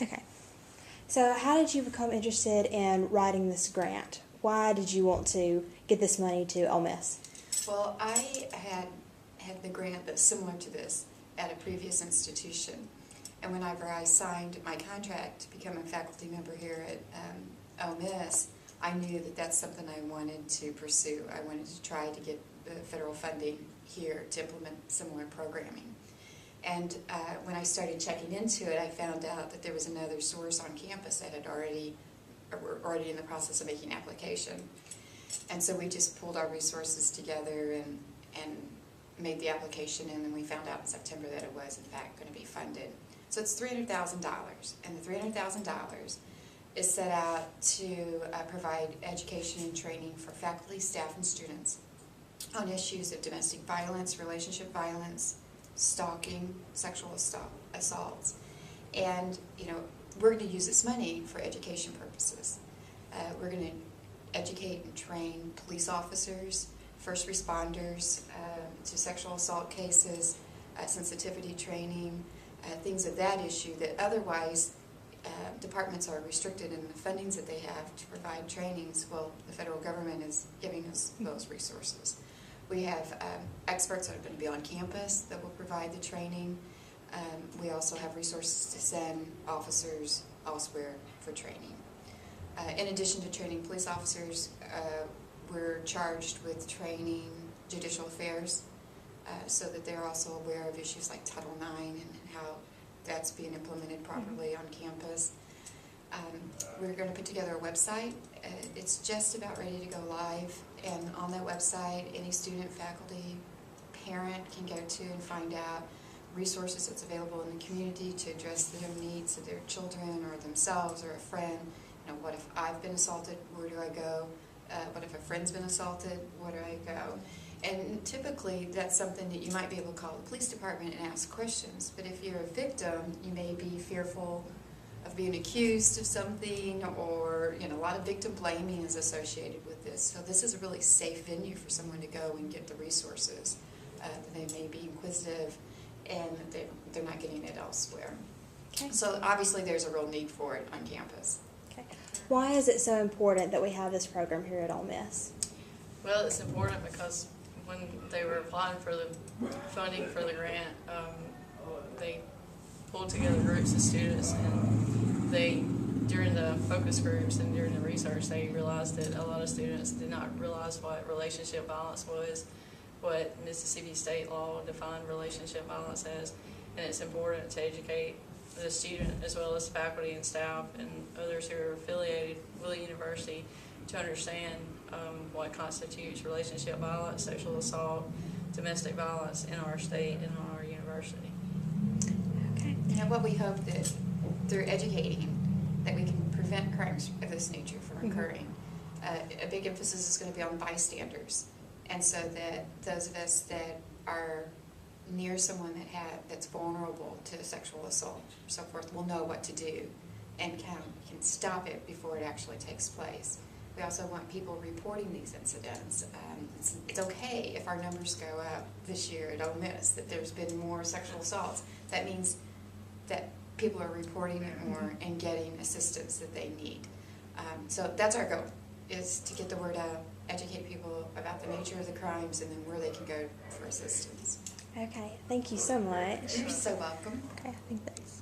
Okay. So how did you become interested in writing this grant? Why did you want to get this money to Ole Miss? Well, I had the grant that's similar to this at a previous institution. And whenever I signed my contract to become a faculty member here at Ole Miss, I knew that that's something I wanted to pursue. I wanted to try to get the federal funding here to implement similar programming. And when I started checking into it, I found out that there was another source on campus that had were already in the process of making application. And so we just pulled our resources together and made the application, and then we found out in September that it was in fact going to be funded. So it's $300,000, and the $300,000 is set out to provide education and training for faculty, staff, and students on issues of domestic violence, relationship violence, stalking, sexual assaults. And, you know, we're going to use this money for education purposes. We're going to educate and train police officers, first responders to sexual assault cases, sensitivity training, things of that issue that otherwise departments are restricted in the fundings that they have to provide trainings. Well, the federal government is giving us those resources. We have experts that are going to be on campus that will provide the training. We also have resources to send officers elsewhere for training. In addition to training police officers, we're charged with training judicial affairs so that they're also aware of issues like Title IX and how that's being implemented properly on campus. We're going to put together a website. It's just about ready to go live, and on that website any student, faculty, parent can go to and find out resources that's available in the community to address the needs of their children or themselves or a friend. You know, what if I've been assaulted, where do I go? What if a friend's been assaulted, where do I go? And typically that's something that you might be able to call the police department and ask questions, but if you're a victim, you may be fearful of being accused of something, or, you know, a lot of victim blaming is associated with this. So this is a really safe venue for someone to go and get the resources. They may be inquisitive and they're not getting it elsewhere. Okay. So obviously there's a real need for it on campus. Okay. Why is it so important that we have this program here at Ole Miss? Well, it's important because when they were applying for the funding for the grant, they pulled together groups of students, and during the focus groups and during the research, they realized that a lot of students did not realize what relationship violence was, what Mississippi state law defined relationship violence as, and it's important to educate the student as well as faculty and staff and others who are affiliated with the university to understand what constitutes relationship violence, sexual assault, domestic violence in our state and on our university. Okay. You know, what we hope that through educating that we can prevent crimes of this nature from occurring. A big emphasis is going to be on bystanders, and so that those of us that are near someone that's vulnerable to sexual assault or so forth will know what to do and can stop it before it actually takes place. We also want people reporting these incidents. It's okay if our numbers go up this year at Ole Miss, that there's been more sexual assaults. That means that people are reporting it more and getting assistance that they need. So that's our goal, is to get the word out, educate people about the nature of the crimes and then where they can go for assistance. Okay, thank you so much. You're so welcome. Okay, I think that